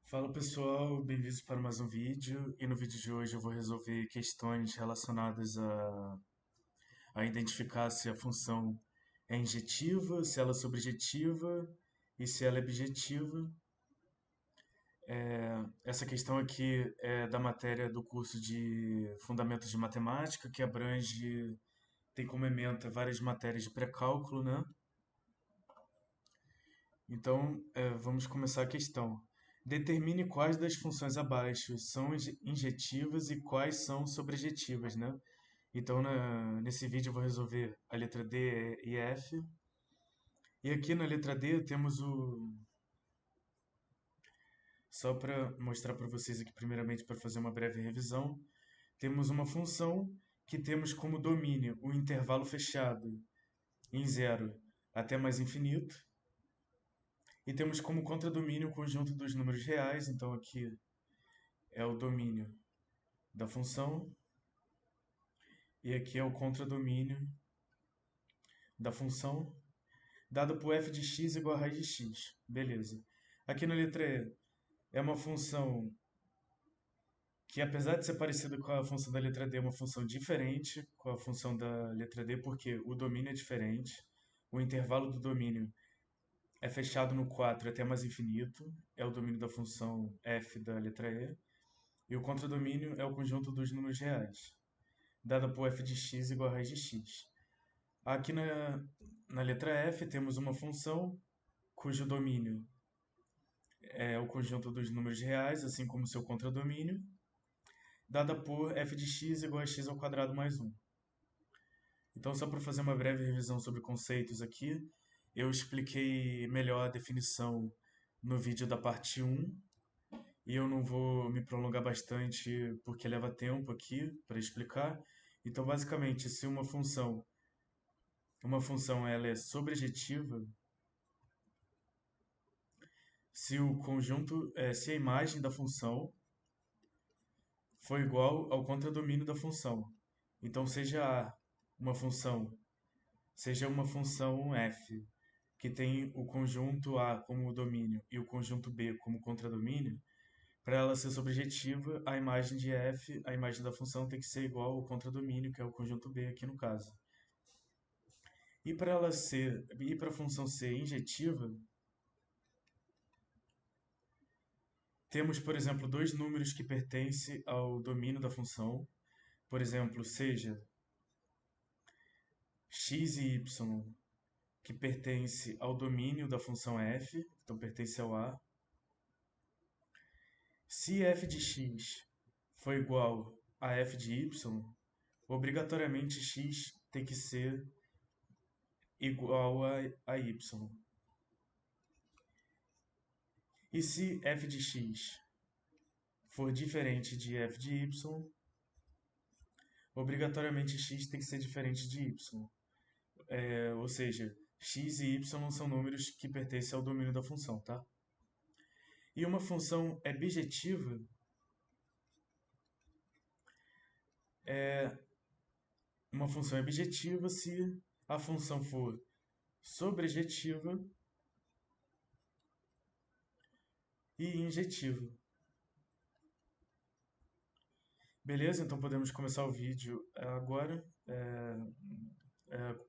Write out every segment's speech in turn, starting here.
Fala pessoal, bem-vindos para mais um vídeo. E no vídeo de hoje eu vou resolver questões relacionadas a identificar se a função é injetiva, se ela é subjetiva e se ela é bijetiva. Essa questão aqui é da matéria do curso de Fundamentos de Matemática, que abrange, tem como ementa várias matérias de pré-cálculo, né? Então, vamos começar a questão. Determine quais das funções abaixo são injetivas e quais são sobrejetivas, né? Então, nesse vídeo eu vou resolver a letra D e F. E aqui na letra D temos o... Só para mostrar para vocês aqui, primeiramente, para fazer uma breve revisão, temos uma função que temos como domínio o intervalo fechado em zero até mais infinito. E temos como contradomínio o conjunto dos números reais, então aqui é o domínio da função, e aqui é o contradomínio da função, dado por f de x igual a raiz de x. Beleza. Aqui na letra E é uma função que, apesar de ser parecida com a função da letra D, é uma função diferente com a função da letra D, porque o domínio é diferente. O intervalo do domínio é fechado no 4 até mais infinito, é o domínio da função f da letra E. E o contradomínio é o conjunto dos números reais, dada por f de x igual a raiz de x. Aqui na letra F temos uma função cujo domínio é o conjunto dos números reais, assim como seu contradomínio, dada por f de x igual a x ao quadrado mais 1. Então, só para fazer uma breve revisão sobre conceitos aqui, eu expliquei melhor a definição no vídeo da parte 1, e eu não vou me prolongar bastante porque leva tempo aqui para explicar. Então, basicamente, se uma função ela é sobrejetiva, se o conjunto, se a imagem da função for igual ao contradomínio da função. Então, uma função, seja uma função f que tem o conjunto A como domínio e o conjunto B como contradomínio, para ela ser sobrejetiva, a imagem de f, a imagem da função tem que ser igual ao contradomínio, que é o conjunto B aqui no caso. E para a função ser injetiva, temos, por exemplo, dois números que pertencem ao domínio da função. Por exemplo, seja x e y, que pertence ao domínio da função f, então pertence ao A. Se f de x for igual a f de y, obrigatoriamente x tem que ser igual a y. E se f de x for diferente de f de y, obrigatoriamente x tem que ser diferente de y. Ou seja, x e y são números que pertencem ao domínio da função, tá? E uma função é bijetiva, uma função é bijetiva se a função for sobrejetiva e injetiva. Beleza? Então podemos começar o vídeo agora.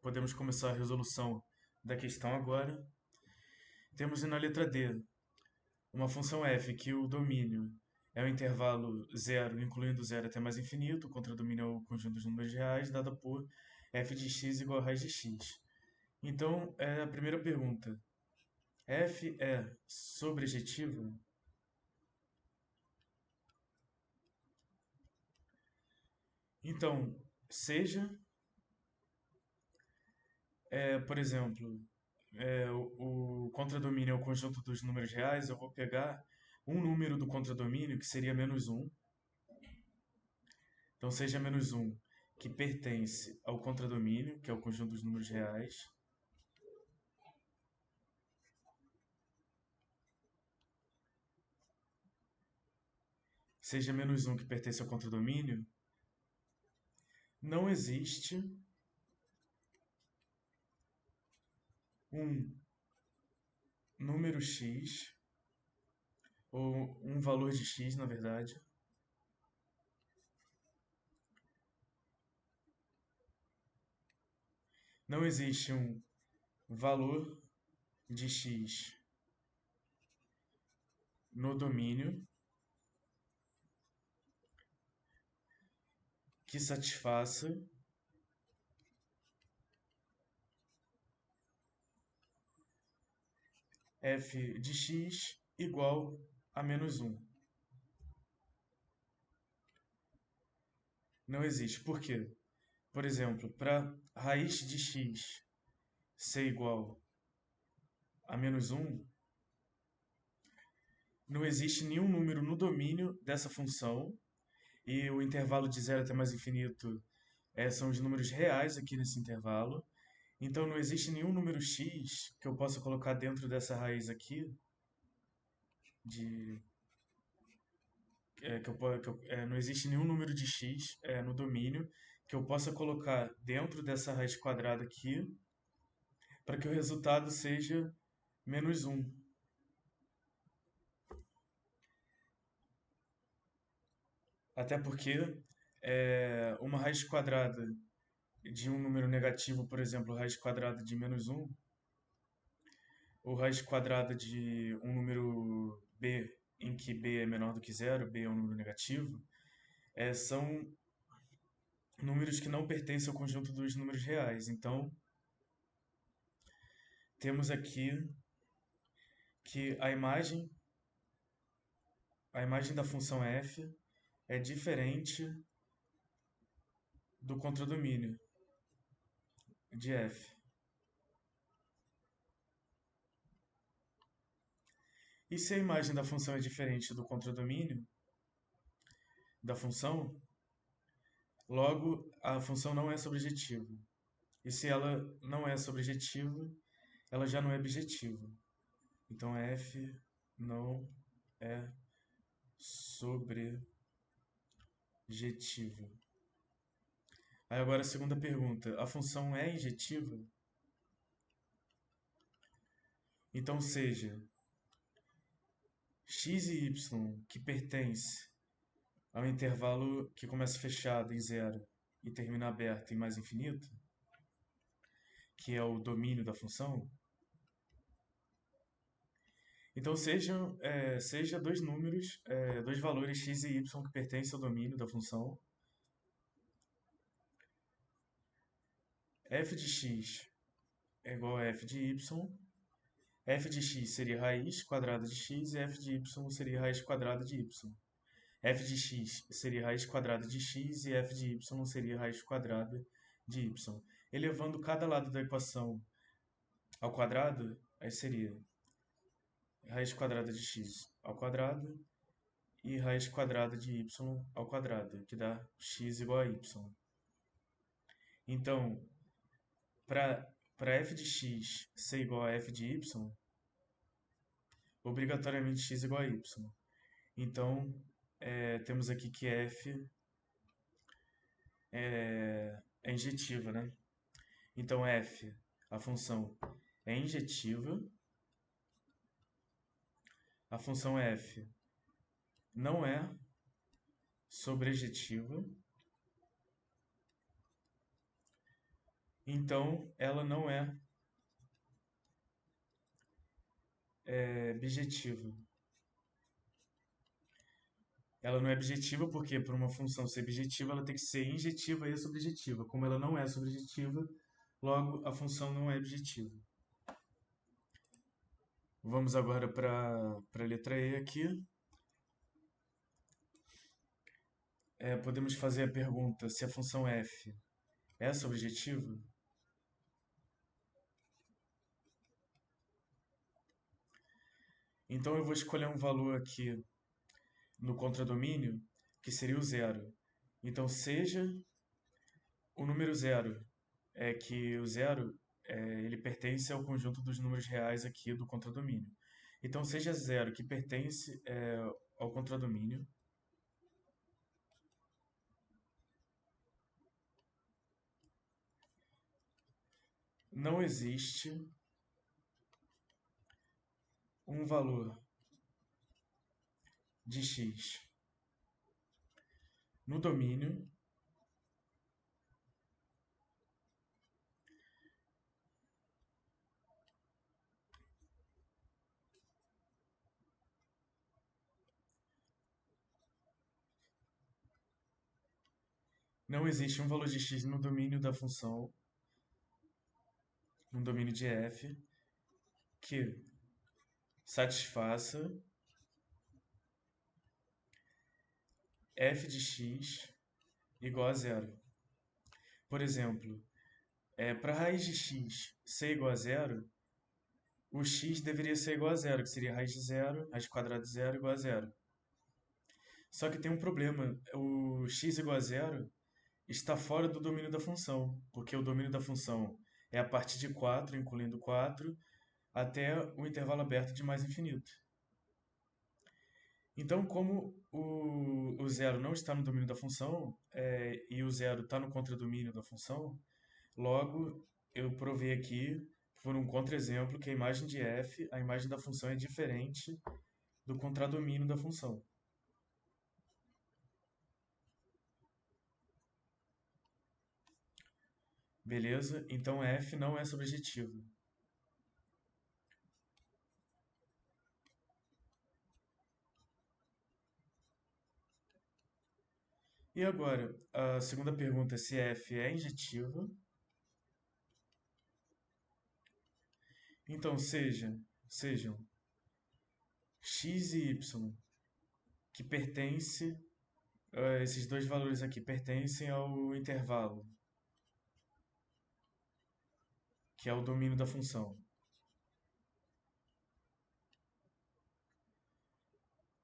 Podemos começar a resolução da questão agora. Temos na letra D uma função f que o domínio é o intervalo zero, incluindo zero até mais infinito, o contradomínio é o conjunto dos números reais, dada por f de x igual a raiz de x. Então, a primeira pergunta: f é sobrejetiva? Então, seja, por exemplo, o contradomínio é o conjunto dos números reais, eu vou pegar um número do contradomínio, que seria menos um. Então, seja menos um que pertence ao contradomínio, que é o conjunto dos números reais. Seja menos um que pertence ao contradomínio, não existe um número x, ou um valor de x, na verdade. Não existe um valor de x no domínio que satisfaça f de x igual a menos 1. Não existe. Por quê? Por exemplo, para raiz de x ser igual a menos 1, não existe nenhum número no domínio dessa função, e o intervalo de zero até mais infinito são os números reais aqui nesse intervalo. Então não existe nenhum número x que eu possa colocar dentro dessa raiz aqui, de, não existe nenhum número de x no domínio que eu possa colocar dentro dessa raiz quadrada aqui para que o resultado seja menos 1. Até porque uma raiz quadrada de um número negativo, por exemplo, raiz quadrada de menos 1, ou raiz quadrada de um número b em que b é menor do que zero, b é um número negativo, são números que não pertencem ao conjunto dos números reais. Então, temos aqui que a imagem da função f é diferente do contradomínio de f. E se a imagem da função é diferente do contradomínio da função, logo a função não é sobrejetiva. E se ela não é sobrejetiva, ela já não é bijetiva. Então f não é sobrejetiva. Aí agora a segunda pergunta: a função é injetiva? Então seja x e y que pertence ao intervalo que começa fechado em zero e termina aberto em mais infinito, que é o domínio da função. Então seja dois números, dois valores x e y que pertencem ao domínio da função. F de x é igual a f de y. F de x seria raiz quadrada de x e f de y seria raiz quadrada de y. F de x seria raiz quadrada de x e f de y seria raiz quadrada de y. Elevando cada lado da equação ao quadrado, aí seria raiz quadrada de x ao quadrado e raiz quadrada de y ao quadrado, que dá x igual a y. Então, para f de x ser igual a f de y, obrigatoriamente x igual a y. Então, temos aqui que f é injetiva, né? Então, f, a função, é injetiva. A função f não é sobrejetiva. Então, ela não é bijetiva. Ela não é bijetiva porque, para uma função ser bijetiva, ela tem que ser injetiva e sobrejetiva. Como ela não é sobrejetiva, logo a função não é bijetiva. Vamos agora para a letra E aqui. Podemos fazer a pergunta se a função f é sobrejetiva. Então eu vou escolher um valor aqui no contradomínio que seria o zero. Então seja o número zero, que o zero ele pertence ao conjunto dos números reais aqui do contradomínio. Então seja zero que pertence ao contradomínio. Não existe um valor de x no domínio não existe um valor de x no domínio da função, no domínio de f, que satisfaça f de x igual a zero. Por exemplo, para a raiz de x ser igual a zero, o x deveria ser igual a zero, que seria raiz de zero, raiz quadrada de zero igual a zero. Só que tem um problema, o x igual a zero está fora do domínio da função, porque o domínio da função é a partir de 4, incluindo 4, até o intervalo aberto de mais infinito. Então, como o zero não está no domínio da função, e o zero está no contradomínio da função, logo eu provei aqui, por um contra-exemplo, que a imagem de f, a imagem da função é diferente do contradomínio da função. Beleza? Então f não é subjetivo. E agora, a segunda pergunta é se f é injetiva. Então sejam x e y, que pertence, esses dois valores aqui pertencem ao intervalo, que é o domínio da função.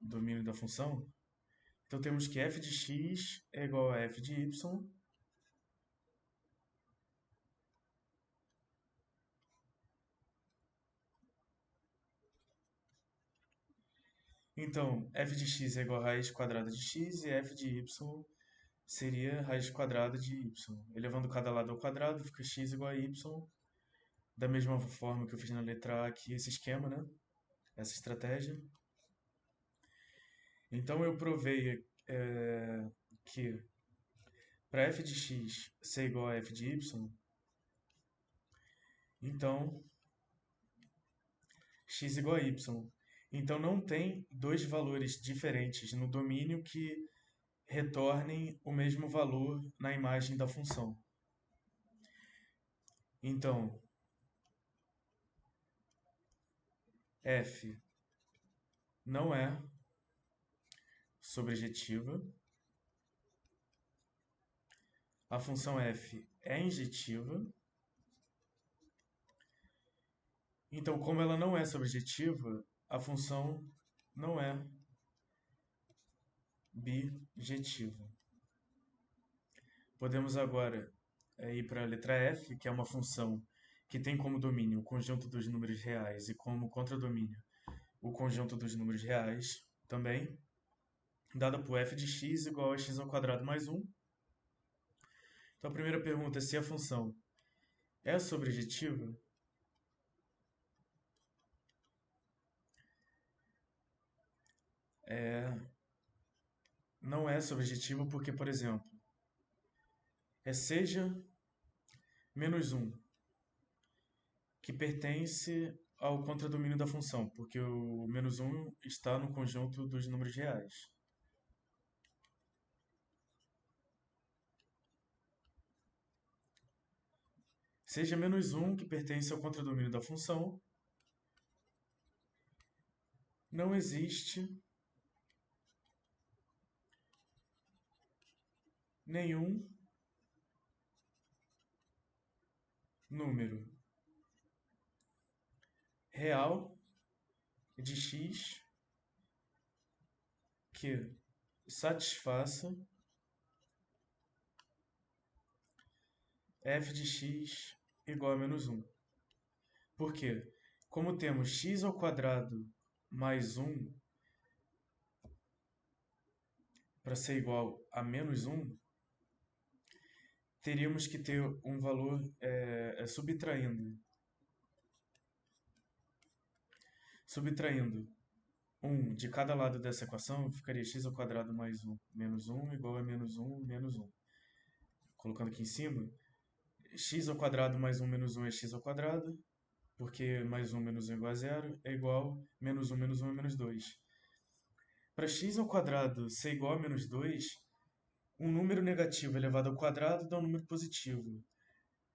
Domínio da função. Então temos que f de x é igual a f de y. Então, f de x é igual a raiz quadrada de x e f de y seria raiz quadrada de y. Elevando cada lado ao quadrado, fica x igual a y. Da mesma forma que eu fiz na letra A aqui, esse esquema, né? Essa estratégia. Então eu provei que para f de x ser igual a f de y, então x igual a y. Então não tem dois valores diferentes no domínio que retornem o mesmo valor na imagem da função. Então, f não é sobrejetiva, a função f é injetiva. Então, como ela não é sobrejetiva, a função não é bijetiva. Podemos agora ir para a letra f, que é uma função que tem como domínio o conjunto dos números reais e como contradomínio o conjunto dos números reais também, dada por f de x igual a x ao quadrado mais 1. Então a primeira pergunta é se a função é sobrejetiva. Não é sobrejetiva porque, por exemplo, seja menos 1, que pertence ao contradomínio da função, porque o menos 1 está no conjunto dos números reais. Seja menos 1, que pertence ao contradomínio da função, não existe nenhum número real de x que satisfaça f de x igual a menos 1. Por quê? Como temos x ao quadrado mais 1 para ser igual a menos 1, teríamos que ter um valor subtraindo. Subtraindo 1 de cada lado dessa equação, ficaria x ao quadrado mais 1 menos 1 igual a menos 1 menos 1. Colocando aqui em cima, x ao quadrado mais 1 menos 1 é x ao quadrado, porque mais 1 menos 1 igual a 0, é igual a menos 1 é menos 2. Para x ao quadrado ser igual a menos 2, um número negativo elevado ao quadrado dá um número positivo.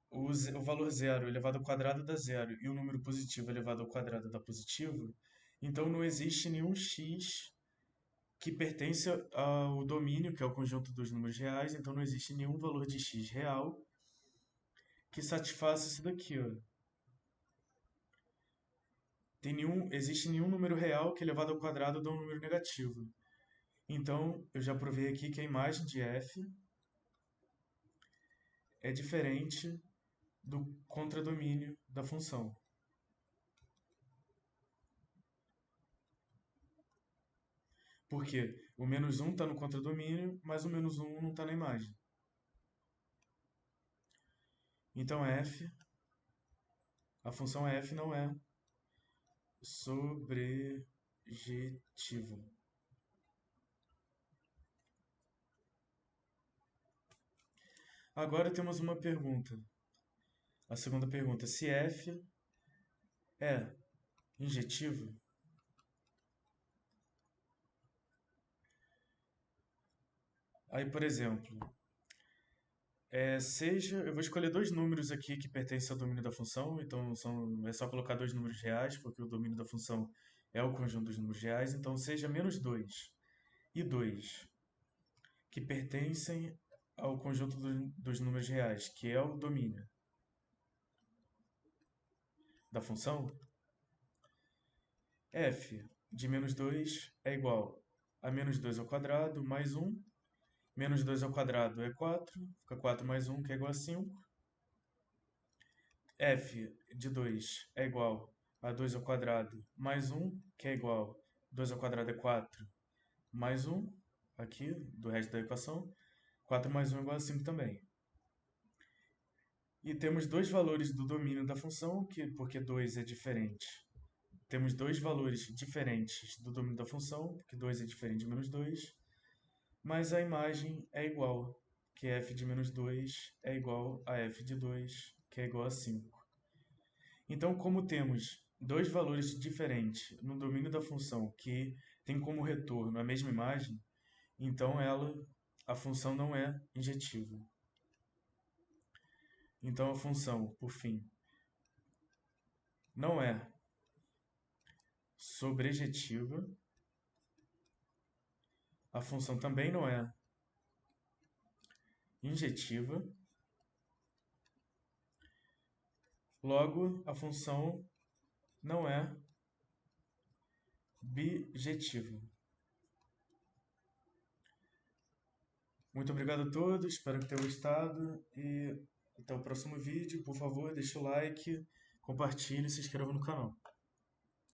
O valor zero elevado ao quadrado dá zero, e o número positivo elevado ao quadrado dá positivo. Então não existe nenhum x que pertence ao domínio, que é o conjunto dos números reais, então não existe nenhum valor de x real que satisfaça isso daqui, ó. Existe nenhum número real que elevado ao quadrado dá um número negativo. Então, eu já provei aqui que a imagem de f é diferente do contradomínio da função. Porque o menos 1 está no contradomínio, mas o menos 1 não está na imagem. Então a função f não é sobrejetiva. Agora temos uma pergunta. A segunda pergunta, se f é injetivo, aí, por exemplo, eu vou escolher dois números aqui que pertencem ao domínio da função, então é só colocar dois números reais, porque o domínio da função é o conjunto dos números reais, então seja menos 2 e 2, que pertencem ao conjunto dos números reais, que é o domínio da função, f de menos 2 é igual a menos 2 ao quadrado mais 1, menos 2 ao quadrado é 4, fica 4 mais 1, que é igual a 5. F de 2 é igual a 2 ao quadrado mais 1, que é igual a 2 ao quadrado é 4, mais 1, aqui, do resto da equação. 4 mais 1 é igual a 5 também. E temos dois valores do domínio da função, porque 2 é diferente. Temos dois valores diferentes do domínio da função, porque 2 é diferente de menos 2, mas a imagem é igual, que f de menos 2 é igual a f de 2, que é igual a 5. Então, como temos dois valores diferentes no domínio da função que tem como retorno a mesma imagem, então a função não é injetiva. Então a função, por fim, não é sobrejetiva, a função também não é injetiva, logo a função não é bijetiva. Muito obrigado a todos, espero que tenham gostado e até o próximo vídeo. Por favor, deixe o like, compartilhe e se inscreva no canal.